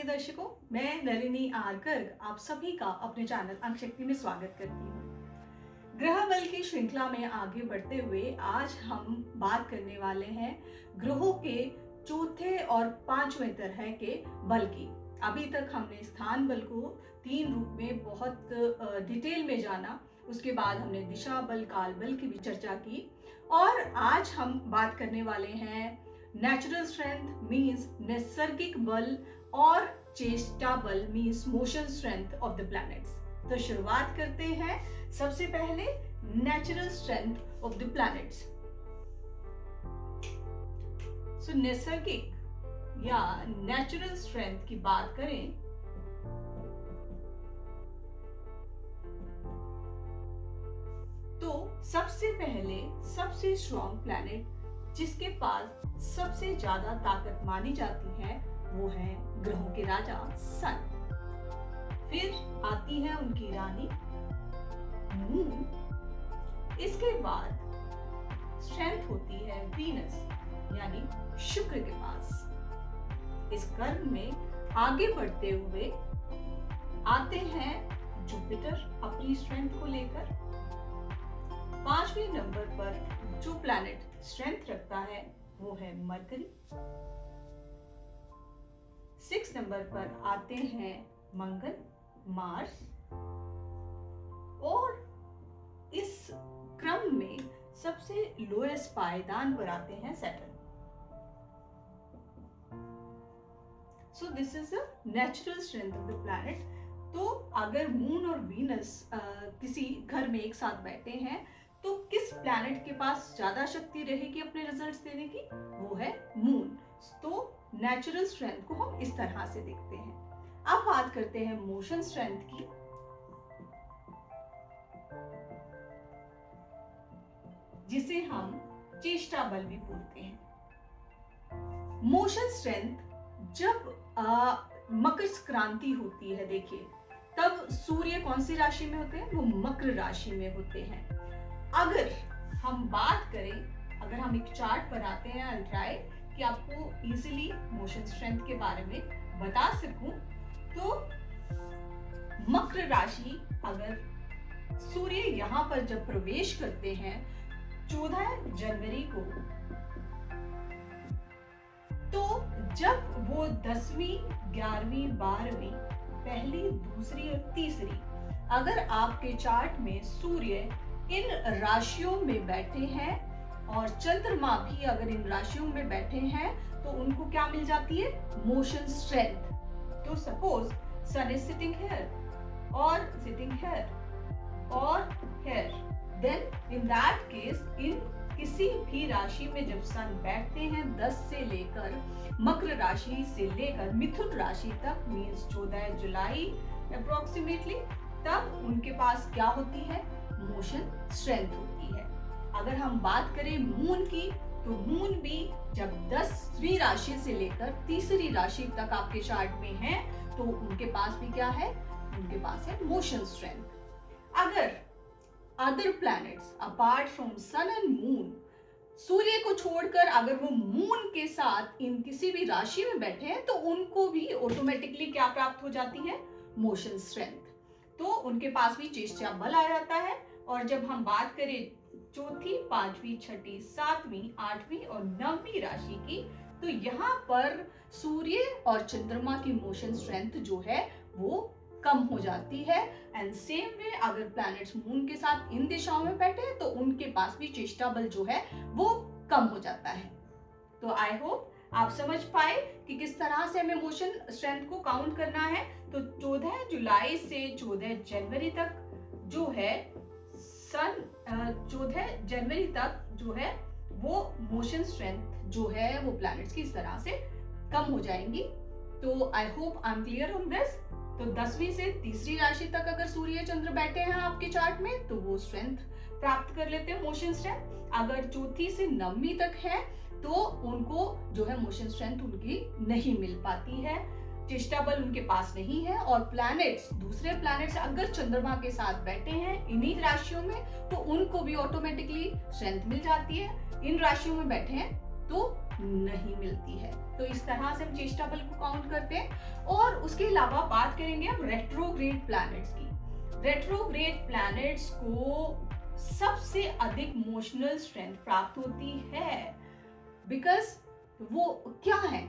दर्शकों, मैं नलिनी आर गर्ग आप सभी का अपने चैनल अंक शक्ति में स्वागत करती हूँ। ग्रह बल की श्रृंखला में आगे बढ़ते हुए आज हम बात करने वाले हैं ग्रहों के चौथे और पांचवें तरह के बल की। अभी तक हमने स्थान बल को 3 रूप में बहुत डिटेल में जाना, उसके बाद हमने दिशा बल, काल बल की भी चर्चा की और आज हम बात करने वाले हैं नेचुरल स्ट्रेंथ मीन्स नैसर्गिक बल और चेष्टा बल means motion strength of the planets. तो शुरुआत करते हैं सबसे पहले natural strength of the planets. So नैसर्गिक या नेचुरल स्ट्रेंथ की बात करें तो सबसे पहले सबसे स्ट्रॉन्ग प्लैनेट जिसके पास सबसे ज्यादा ताकत मानी जाती है वो है ग्रहों के राजा सन। फिर आती है उनकी रानी मून। इसके बाद स्ट्रेंथ होती है वीनस यानी शुक्र के पास। इस क्रम में आगे बढ़ते हुए आते हैं जुपिटर अपनी स्ट्रेंथ को लेकर। 5वें नंबर पर जो प्लैनेट स्ट्रेंथ रखता है वो है मरकरी। 6 नंबर पर आते हैं मंगल, मार्स और इस क्रम में सबसे लोएस्ट पायदान पर आते हैं Saturn. So this is the natural strength of the planet. तो अगर मून और वीनस किसी घर में एक साथ बैठे हैं तो किस प्लैनेट के पास ज्यादा शक्ति रहेगी अपने रिजल्ट्स देने की? वो है मून। तो नेचुरल स्ट्रेंथ को हम इस तरह से देखते हैं। अब बात करते हैं मोशन स्ट्रेंथ की। जिसे हम चेष्टा बल भी बोलते हैं। मोशन स्ट्रेंथ जब मकर संक्रांति होती है, देखिए तब सूर्य कौन सी राशि में होते हैं? वो मकर राशि में होते हैं। अगर हम बात करें, अगर हम एक चार्ट बनाते हैं, I'll try कि आपको इजीली मोशन स्ट्रेंथ के बारे में बता सकूं, तो मकर राशि अगर सूर्य यहाँ पर जब प्रवेश करते हैं 14 जनवरी को, तो जब वो 10वीं, 11वीं, 12वीं, पहली, दूसरी और तीसरी, अगर आपके चार्ट में सूर्य इन राशियों में बैठे हैं और चंद्रमा भी अगर इन राशियों में बैठे हैं तो उनको क्या मिल जाती है? Motion strength. तो suppose sun is sitting here और सिटिंग हियर और here, then in that case in किसी भी राशि में जब सन बैठते हैं 10 से लेकर मकर राशि से लेकर मिथुन राशि तक मीन्स 14 जुलाई अप्रोक्सीमेटली, तब उनके पास क्या होती है? मोशन स्ट्रेंथ होती है। अगर हम बात करें मून की, तो मून भी जब 10वीं राशि से लेकर तीसरी राशि तक आपके चार्ट में है तो उनके पास भी क्या है? उनके पास है मोशन स्ट्रेंथ। अगर other planets apart from sun and moon, सूर्य को छोड़कर अगर वो मून के साथ इन किसी भी राशि में बैठे हैं तो उनको भी ऑटोमेटिकली क्या प्राप्त हो जाती है? Motion strength. तो उनके पास भी चेष्टा बल आ जाता है। और जब हम बात करें चौथी, 5वीं, 6ठी, 7वीं, 8वीं और 9वीं राशि की, तो यहाँ पर सूर्य और चंद्रमा की मोशन स्ट्रेंथ जो है वो कम हो जाती है। एंड सेम वे अगर प्लैनेट्स मून के साथ इन दिशाओं में बैठे हैं तो उनके पास भी चेष्टा बल जो है वो कम हो जाता है। तो आई होप आप समझ पाए कि किस तरह से हमें मोशन स्ट्रेंथ को काउंट करना है। तो 14 जुलाई से 14 जनवरी तक जो है सन 14 जनवरी तक जो है वो मोशन स्ट्रेंथ जो है वो प्लैनेट्स की इस तरह से कम हो जाएंगी। तो I hope I am clear on this. तो 10वीं से तीसरी राशि तक अगर सूर्य चंद्र बैठे हैं आपके चार्ट में तो वो स्ट्रेंथ प्राप्त कर लेते हैं, मोशन स्ट्रेंथ। अगर चौथी से 9वीं तक है तो उनको जो है मोशन स्ट्रेंथ उनकी नहीं मिल पाती है, चेष्टा बल उनके पास नहीं है। और प्लैनेट्स, दूसरे प्लैनेट्स अगर चंद्रमा के साथ बैठे हैं इन्हीं राशियों में तो उनको भी ऑटोमेटिकली स्ट्रेंथ मिल जाती है। इन राशियों में बैठे हैं तो नहीं मिलती है। तो इस तरह से हम चेष्टा बल को काउंट करते हैं। और उसके अलावा बात करेंगे हम रेट्रोग्रेड प्लैनेट्स की। रेट्रोग्रेड प्लैनेट्स को सबसे अधिक इमोशनल स्ट्रेंथ प्राप्त होती है, बिकॉज वो क्या है,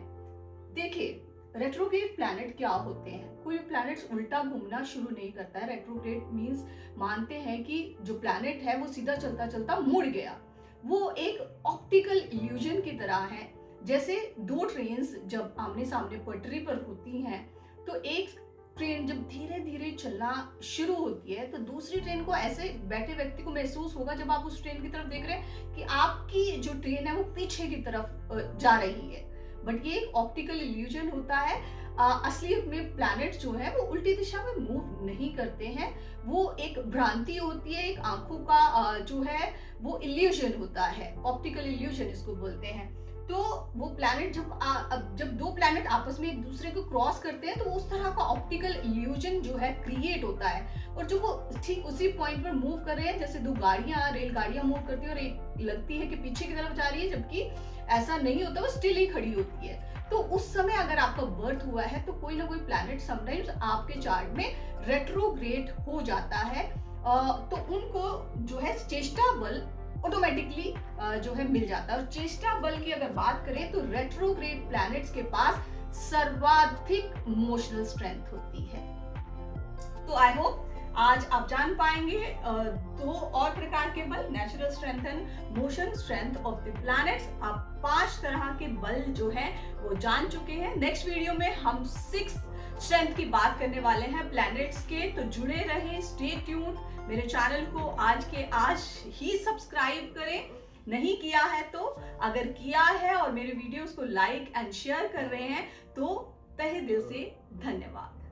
देखिए रेट्रोग्रेड प्लैनेट क्या होते हैं। कोई प्लैनेट्स उल्टा घूमना शुरू नहीं करता है। रेट्रोग्रेड मींस मानते हैं कि जो प्लैनेट है वो सीधा चलता चलता मुड़ गया। वो एक ऑप्टिकल इल्यूजन की तरह है। जैसे दो ट्रेन्स जब आमने सामने पटरी पर होती हैं, तो एक ट्रेन जब धीरे धीरे चलना शुरू होती है तो दूसरी ट्रेन को ऐसे बैठे व्यक्ति को महसूस होगा, जब आप उस ट्रेन की तरफ देख रहे हैं, कि आपकी जो ट्रेन है वो पीछे की तरफ जा रही है। बट ये एक ऑप्टिकल इल्यूजन होता है। असलियत में प्लैनेट्स जो है वो उल्टी दिशा में मूव नहीं करते हैं। वो एक भ्रांति होती है, एक आंखों का जो है वो इल्यूजन होता है, ऑप्टिकल इल्यूजन इसको बोलते हैं। तो वो प्लैनेट जब दो प्लैनेट आपस में एक दूसरे को क्रॉस करते हैं तो उस तरह का ऑप्टिकल इल्यूजन जो है क्रिएट होता है। और जो वो ठीक उसी पॉइंट पर मूव कर रहे हैं, जैसे दो गाड़ियां रेलगाड़ियां मूव करती है और एक लगती है कि पीछे की तरफ जा रही है, जबकि ऐसा नहीं होता, वो स्टिल ही खड़ी होती है। तो उस समय अगर आपका बर्थ हुआ है तो कोई ना कोई प्लैनेट समटाइम्स आपके चार्ट में रेट्रोग्रेड हो जाता है। तो उनको जो है चेष्टा बल ऑटोमेटिकली जो है मिल जाता है। और चेष्टा बल की अगर बात करें तो रेट्रोग्रेड प्लैनेट्स के पास सर्वाधिक इमोशनल स्ट्रेंथ होती है। तो आई होप आज आप जान पाएंगे दो और प्रकार के बल, natural strength and motion strength of the planets. आप 5 तरह के बल जो है वो जान चुके हैं। नेक्स्ट वीडियो में हम 6th स्ट्रेंथ की बात करने वाले हैं प्लैनेट्स के। तो जुड़े रहें, स्टे ट्यून्ड। मेरे चैनल को आज ही सब्सक्राइब करें, नहीं किया है तो। अगर किया है और मेरे वीडियोस को लाइक एंड शेयर कर रहे हैं तो तहे दिल से धन्यवाद।